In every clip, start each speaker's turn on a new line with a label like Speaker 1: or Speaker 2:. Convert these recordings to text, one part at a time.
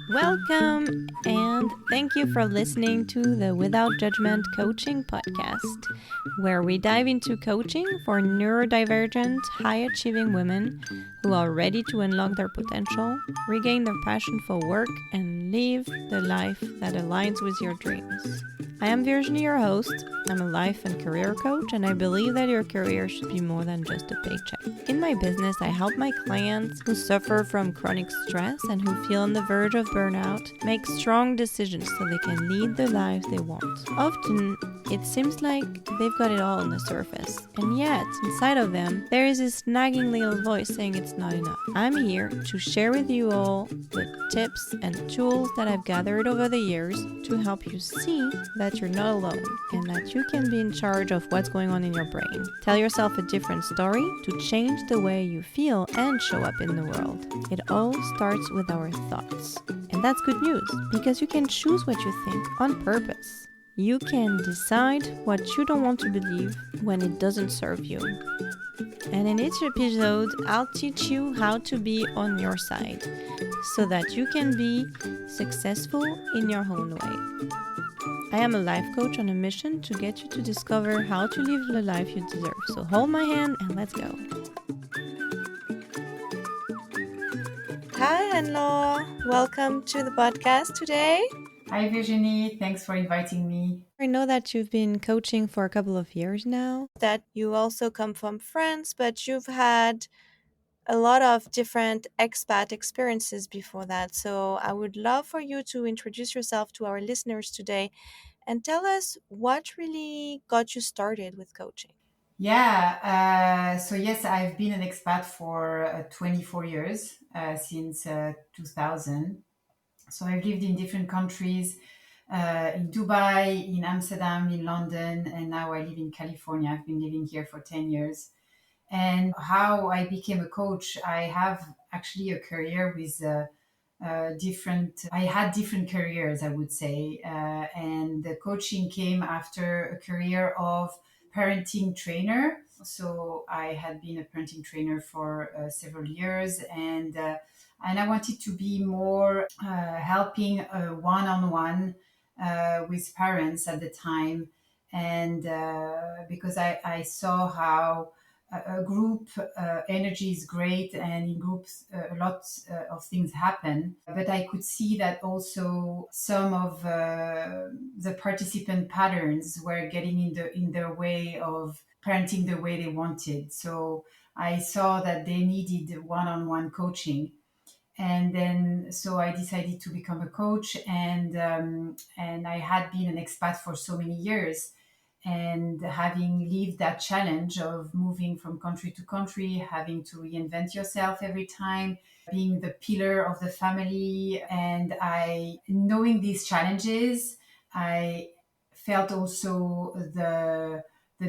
Speaker 1: Welcome, and thank you for listening to the Without Judgment Coaching Podcast, where we dive into coaching for neurodivergent, high achieving women who are ready to unlock their potential, regain their passion for work, and live the life that aligns with your dreams. I am Virginie, your host. I'm a life and career coach, and I believe that your career should be more than just a paycheck. In my business, I help my clients who suffer from chronic stress and who feel on the verge of burnout make strong decisions so they can lead the lives they want. Often, it seems like they've got it all on the surface, and yet, inside of them, there is this nagging little voice saying it's not enough. I'm here to share with you all the tips and tools that I've gathered over the years to help you see that you're not alone and that you can be in charge of what's going on in your brain. Tell yourself a different story to change the way you feel and show up in the world. It all starts with our thoughts. And that's good news because you can choose what you think on purpose. You can decide what you don't want to believe when it doesn't serve you. And in each episode, I'll teach you how to be on your side so that you can be successful in your own way. I am a life coach on a mission to get you to discover how to live the life you deserve. So hold my hand and let's go. Hi, Anelor. Welcome to the podcast today.
Speaker 2: Hi Virginie, thanks for inviting me.
Speaker 1: I know that you've been coaching for a couple of years now, that you also come from France, but you've had a lot of different expat experiences before that. So I would love for you to introduce yourself to our listeners today and tell us what really got you started with coaching.
Speaker 2: So yes, I've been an expat for 24 years, since 2000. So I've lived in different countries, in Dubai, in Amsterdam, in London, and now I live in California. I've been living here for 10 years. And how I became a coach, I have actually a career with I had different careers, I would say. And the coaching came after a career of parenting trainer. So I had been a parenting trainer for several years, and I wanted to be more helping one-on-one with parents at the time, and because I saw how a group energy is great, and in groups a lot of things happen, but I could see that also some of the participant patterns were getting in their way of parenting the way they wanted. So I saw that they needed one-on-one coaching, and then so I decided to become a coach, and I had been an expat for so many years, and having lived that challenge of moving from country to country, having to reinvent yourself every time, being the pillar of the family, and I knowing these challenges, I felt also the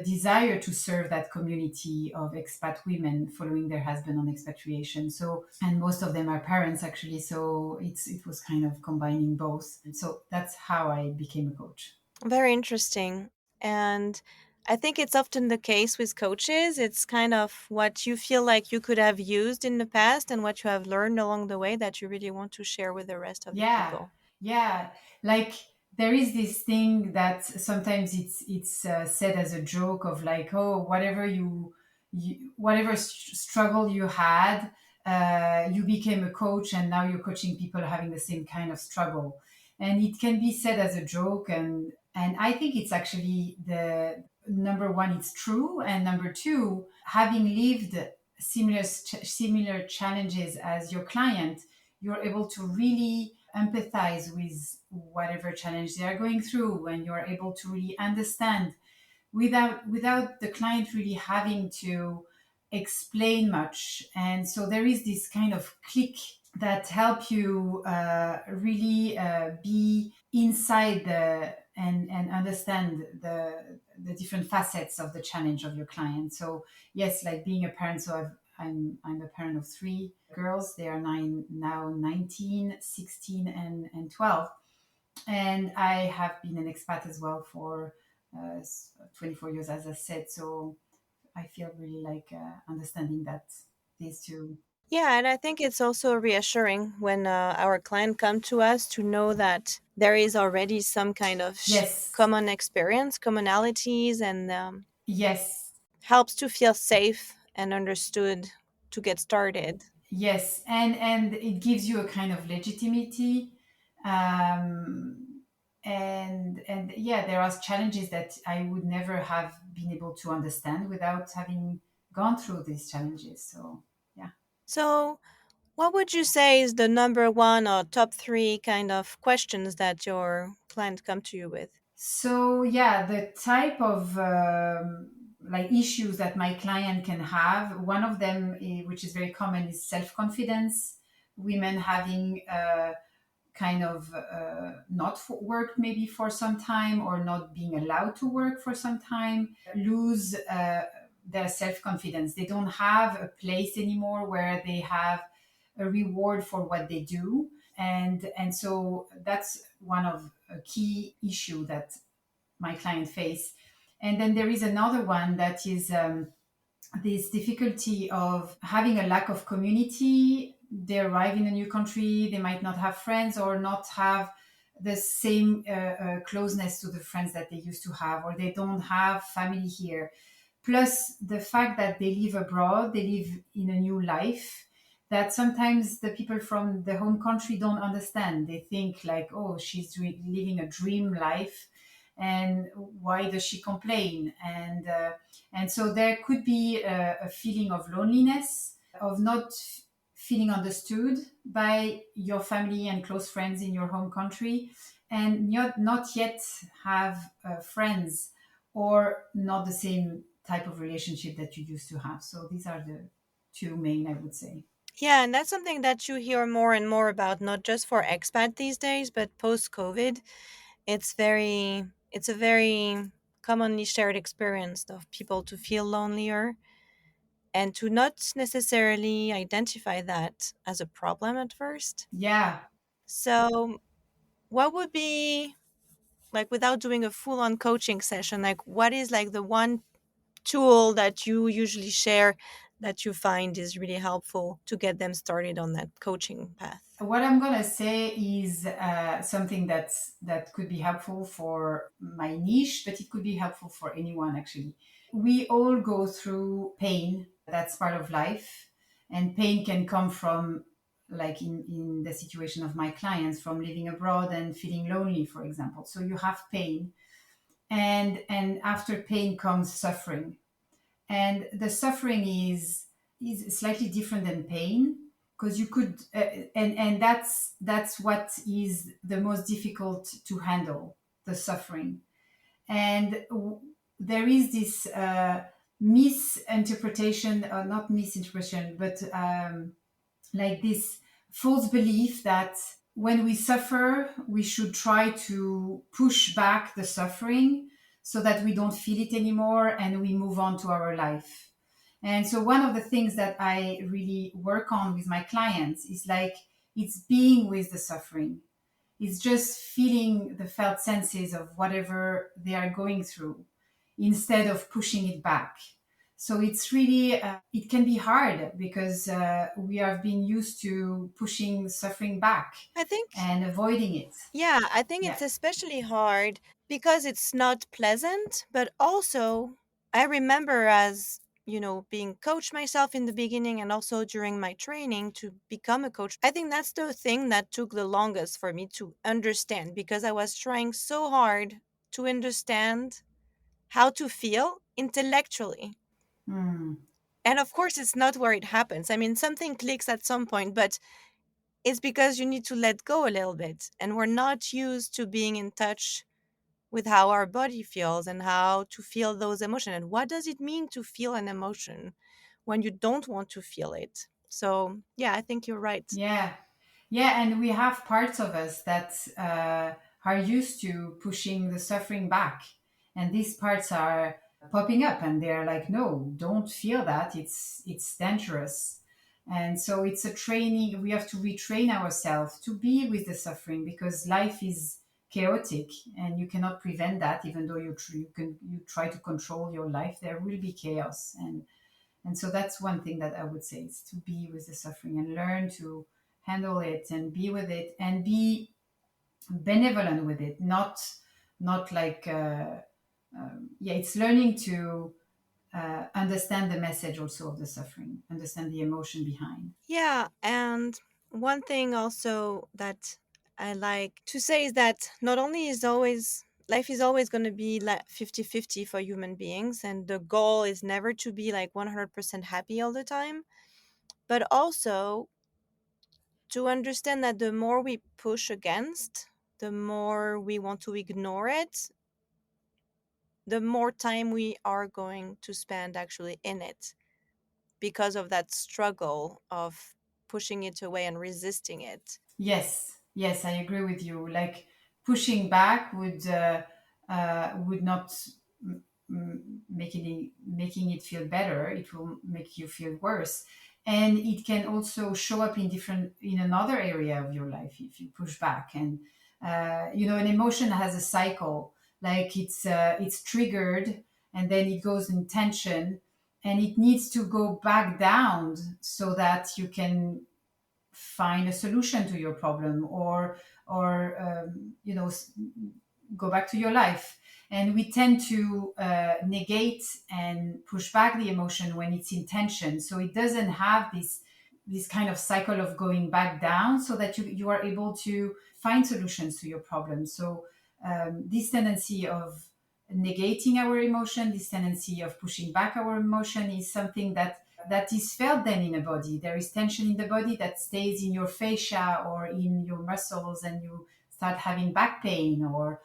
Speaker 2: desire to serve that community of expat women following their husband on expatriation. So, and most of them are parents actually. So it was kind of combining both. So that's how I became a coach.
Speaker 1: Very interesting. And I think it's often the case with coaches. It's kind of what you feel like you could have used in the past and what you have learned along the way that you really want to share with the rest of the
Speaker 2: Yeah,
Speaker 1: people.
Speaker 2: yeah. Like there is this thing that sometimes it's said as a joke of like, oh, whatever struggle you had, you became a coach, and now you're coaching people having the same kind of struggle, and it can be said as a joke, and I think it's actually the number one, it's true, and number two, having lived similar challenges as your client, you're able to really empathize with whatever challenge they are going through, and you're able to really understand without the client really having to explain much. And so there is this kind of click that help you really be inside and understand the different facets of the challenge of your client. So yes, like being a parent, so I'm a parent of three girls. They are now 19, 16, and 12. And I have been an expat as well for 24 years, as I said. So I feel really like understanding that these two.
Speaker 1: Yeah, and I think it's also reassuring when our client come to us to know that there is already some kind of
Speaker 2: Yes,
Speaker 1: common experience, commonalities, and
Speaker 2: yes,
Speaker 1: helps to feel safe and understood to get started.
Speaker 2: yes, and it gives you a kind of legitimacy. Um, and yeah, there are challenges that I would never have been able to understand without having gone through these challenges. So yeah.
Speaker 1: So, what would you say is the number one or top three kind of questions that your client come to you with?
Speaker 2: So yeah, the type of like issues that my client can have. One of them, which is very common, is self confidence. Women having kind of not work maybe for some time, or not being allowed to work for some time, lose their self confidence. They don't have a place anymore where they have a reward for what they do, and so that's one of a key issue that my client face. And then there is another one that is this difficulty of having a lack of community. They arrive in a new country, they might not have friends, or not have the same closeness to the friends that they used to have, or they don't have family here. Plus the fact that they live abroad, they live in a new life that sometimes the people from the home country don't understand. They think like, oh, she's living a dream life, and why does she complain? And so there could be a feeling of loneliness, of not feeling understood by your family and close friends in your home country, and not yet have friends, or not the same type of relationship that you used to have. So these are the two main, I would say.
Speaker 1: Yeah, and that's something that you hear more and more about, not just for expat these days, but post COVID. It's a very commonly shared experience of people to feel lonelier and to not necessarily identify that as a problem at first.
Speaker 2: Yeah.
Speaker 1: So, what would be like without doing a full on coaching session, like what is like the one tool that you usually share that you find is really helpful to get them started on that coaching path?
Speaker 2: What I'm gonna say is something that could be helpful for my niche, but it could be helpful for anyone actually. We all go through pain. That's part of life, and pain can come from, like in the situation of my clients, from living abroad and feeling lonely, for example. So you have pain, and after pain comes suffering, and the suffering is slightly different than pain, because you could and that's what is the most difficult to handle, the suffering. And there is this misinterpretation, or not misinterpretation, but like this false belief that when we suffer, we should try to push back the suffering so that we don't feel it anymore and we move on to our life. And so, one of the things that I really work on with my clients is like, it's being with the suffering. It's just feeling the felt senses of whatever they are going through, instead of pushing it back. So it's really, it can be hard because we have been used to pushing suffering back
Speaker 1: I think,
Speaker 2: and avoiding it.
Speaker 1: yeah, I think
Speaker 2: Yeah.
Speaker 1: it's especially hard because it's not pleasant, but also I remember as being coached myself in the beginning and also during my training to become a coach. I think that's the thing that took the longest for me to understand because I was trying so hard to understand how to feel intellectually.
Speaker 2: Mm.
Speaker 1: And of course, it's not where it happens. I mean, something clicks at some point, but it's because you need to let go a little bit. And we're not used to being in touch with how our body feels and how to feel those emotions. And what does it mean to feel an emotion when you don't want to feel it? So, yeah, I think you're right.
Speaker 2: Yeah. Yeah, and we have parts of us that are used to pushing the suffering back. And these parts are popping up, and they're like, no, don't feel that. It's dangerous. And so it's a training. We have to retrain ourselves to be with the suffering, because life is chaotic and you cannot prevent that. Even though you try to control your life, there will be chaos. And so that's one thing that I would say, is to be with the suffering and learn to handle it and be with it and be benevolent with it, not like yeah, it's learning to understand the message also of the suffering, understand the emotion behind.
Speaker 1: Yeah, and one thing also that I like to say is that not only is always life is always going to be like 50-50 for human beings, and the goal is never to be like 100% happy all the time, but also to understand that the more we push against, the more we want to ignore it, the more time we are going to spend actually in it because of that struggle of pushing it away and resisting it.
Speaker 2: Yes, yes, I agree with you. Like pushing back would not making it feel better. It will make you feel worse, and it can also show up in another area of your life if you push back. And an emotion has a cycle. Like it's triggered, and then it goes in tension, and it needs to go back down so that you can find a solution to your problem, or go back to your life. And we tend to negate and push back the emotion when it's in tension, so it doesn't have this kind of cycle of going back down, so that you are able to find solutions to your problems. So this tendency of negating our emotion, this tendency of pushing back our emotion, is something that is felt then in a body. There is tension in the body that stays in your fascia or in your muscles, and you start having back pain or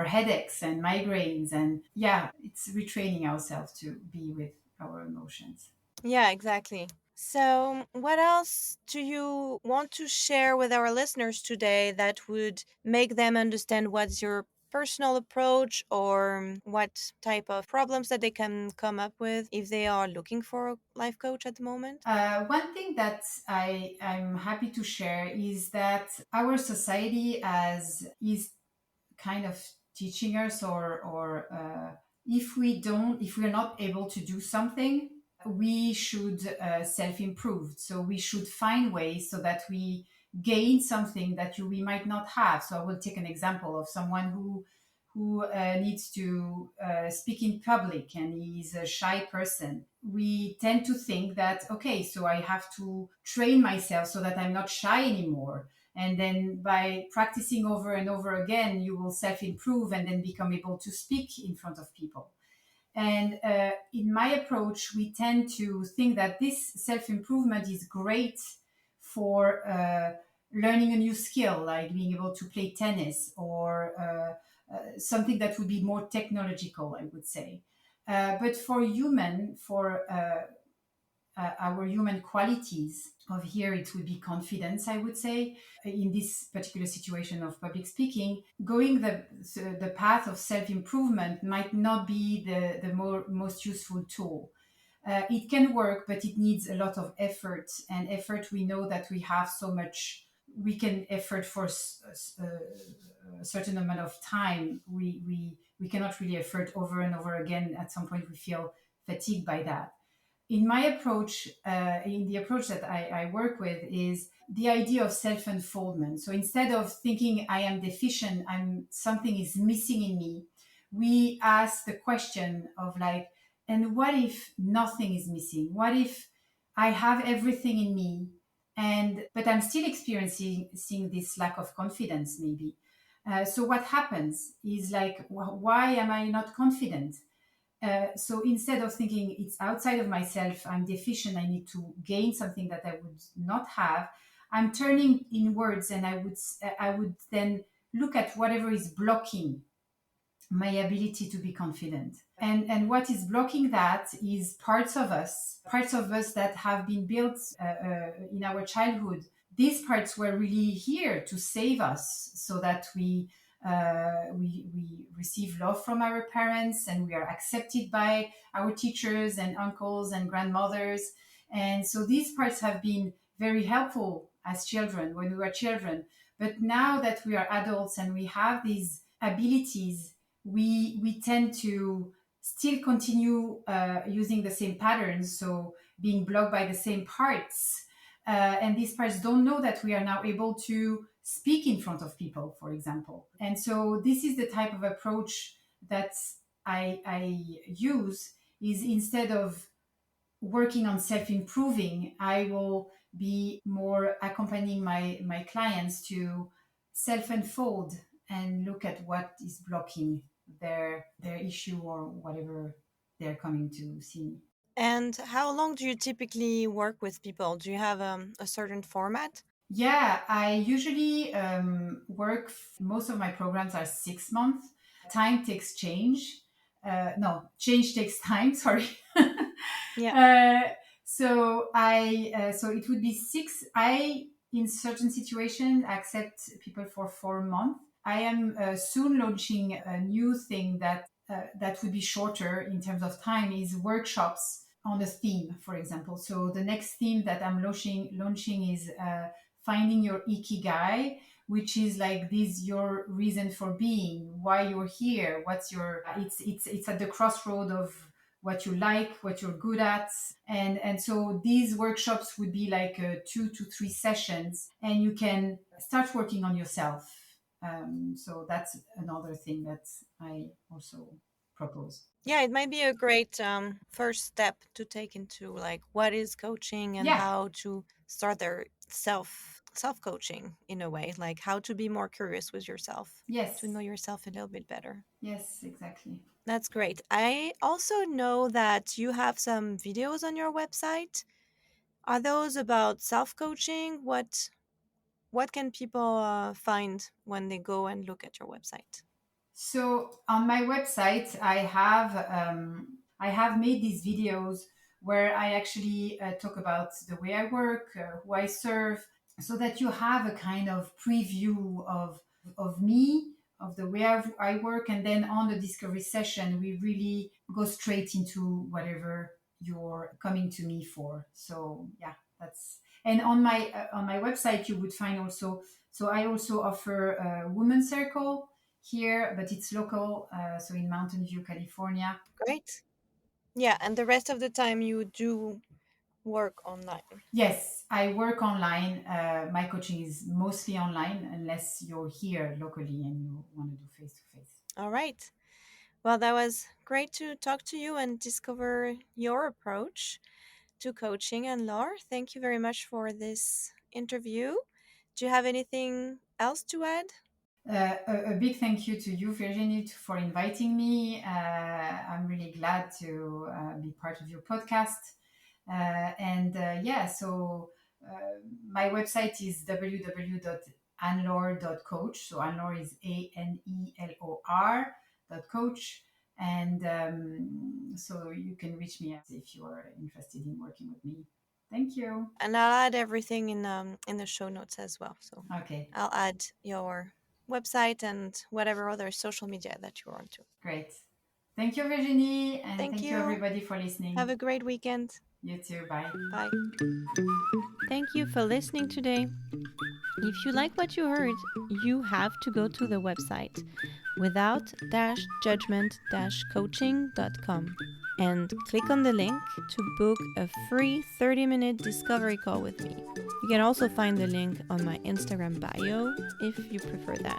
Speaker 2: headaches and migraines. And yeah, it's retraining ourselves to be with our emotions.
Speaker 1: Yeah, exactly. So, what else do you want to share with our listeners today that would make them understand what's your personal approach, or what type of problems that they can come up with if they are looking for a life coach at the moment?
Speaker 2: One thing that I'm happy to share is that our society as is kind of teaching us, or if we're not able to do something, we should self-improve. So we should find ways so that we gain something that we might not have. So I will take an example of someone who needs to speak in public, and he's a shy person. We tend to think that, okay, so I have to train myself so that I'm not shy anymore. And then by practicing over and over again, you will self improve and then become able to speak in front of people. And in my approach, we tend to think that this self improvement is great for learning a new skill, like being able to play tennis, or something that would be more technological, I would say. But for our human qualities of here, it would be confidence, I would say. In this particular situation of public speaking, going the path of self-improvement might not be the most useful tool. It can work, but it needs a lot of effort, and effort, we know that we have so much we can effort for a certain amount of time. We cannot really effort over and over again. At some point we feel fatigued by that. In my approach, in the approach that I work with, is the idea of self-unfoldment. So instead of thinking I am deficient, something is missing in me, we ask the question of like, and what if nothing is missing? What if I have everything in me, and but I'm still experiencing seeing this lack of confidence, maybe. So what happens is like, why am I not confident? So instead of thinking it's outside of myself, I'm deficient, I need to gain something that I would not have, I'm turning inwards, and I would then look at whatever is blocking my ability to be confident. And what is blocking that is parts of us that have been built in our childhood. These parts were really here to save us, so that we receive love from our parents, and we are accepted by our teachers and uncles and grandmothers. And so these parts have been very helpful as children, when we were children. But now that we are adults and we have these abilities, we tend to still continue using the same patterns, so being blocked by the same parts. And these parts don't know that we are now able to speak in front of people, for example. And so this is the type of approach that I use, is instead of working on self-improving, I will be more accompanying my clients to self-unfold and look at what is blocking their issue or whatever they're coming to see me.
Speaker 1: And how long do you typically work with people? Do you have a certain format?
Speaker 2: Yeah, I usually work. Most of my programs are 6 months. Time takes change. No, change takes time. Sorry.
Speaker 1: Yeah.
Speaker 2: So it would be six. I, in certain situations, accept people for 4 months. I am soon launching a new thing that would be shorter in terms of time, is workshops on a theme, for example. So the next theme that I'm launching is finding your ikigai, which is like this, your reason for being, why you're here, what's your, it's at the crossroad of what you like, what you're good at. And so these workshops would be like 2 to 3 sessions, and you can start working on yourself. So that's another thing that I also propose.
Speaker 1: Yeah, it might be a great first step to take into like what is coaching and
Speaker 2: Yeah.
Speaker 1: how to start their self coaching in a way, like how to be more curious with yourself, to know
Speaker 2: Yes.
Speaker 1: yourself a little bit better.
Speaker 2: Yes, exactly.
Speaker 1: That's great. I also know that you have some videos on your website. Are those about self coaching? What can people find when they go and look at your website?
Speaker 2: So on my website, I have made these videos where I actually talk about the way I work, who I serve, so that you have a kind of preview of me, of the way I work. And then on the discovery session, we really go straight into whatever you're coming to me for. So yeah, that's, and on my website you would find also, so I also offer a women's circle here, but it's local, so in Mountain View, California.
Speaker 1: Great. Yeah, and the rest of the time you do work online.
Speaker 2: Yes, I work online. My coaching is mostly online, unless you're here locally and you want to do face to face.
Speaker 1: All right. Well, that was great to talk to you and discover your approach to coaching. And Laure, thank you very much for this interview. Do you have anything else to add?
Speaker 2: A big thank you to you, Virginie, for inviting me. I'm really glad to be part of your podcast. Yeah, so my website is www.anelor.coach. So Anelor is ANELOR.coach. And so you can reach me if you are interested in working with me. Thank you.
Speaker 1: And I'll add everything in the show notes as well. So
Speaker 2: Okay,
Speaker 1: I'll add your website and whatever other social media that you're onto.
Speaker 2: great. Thank you, Virginie, and
Speaker 1: Thank
Speaker 2: thank you,
Speaker 1: you.
Speaker 2: everybody, for
Speaker 1: Have
Speaker 2: listening.
Speaker 1: a great weekend.
Speaker 2: You too. Bye.
Speaker 1: Bye. Thank you for listening today. If you like what you heard, you have to go to the website without-judgment-coaching.com and click on the link to book a free 30-minute discovery call with me. You can also find the link on my Instagram bio if you prefer that.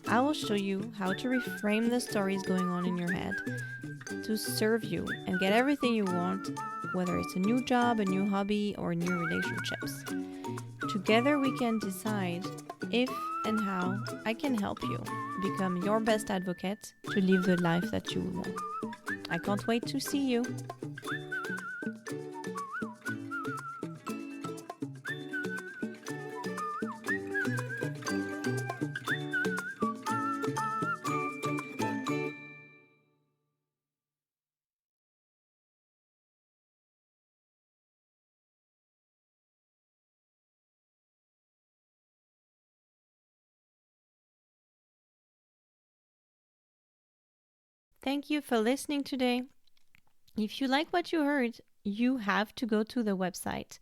Speaker 1: I will show you how to reframe the stories going on in your head to serve you and get everything you want, whether it's a new job, a new hobby, or new relationships. Together we can decide if and how I can help you become your best advocate to live the life that you want. I can't wait to see you. Thank you for listening today. If you like what you heard, you have to go to the website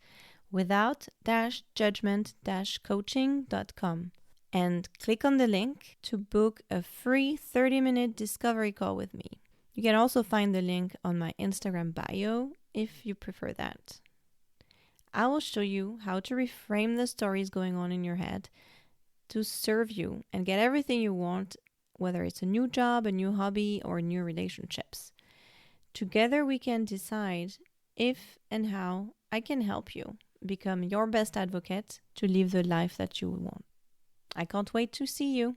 Speaker 1: without-judgment-coaching.com and click on the link to book a free 30-minute discovery call with me. You can also find the link on my Instagram bio if you prefer that. I will show you how to reframe the stories going on in your head to serve you and get everything you want, whether it's a new job, a new hobby, or new relationships. Together we can decide if and how I can help you become your best advocate to live the life that you want. I can't wait to see you.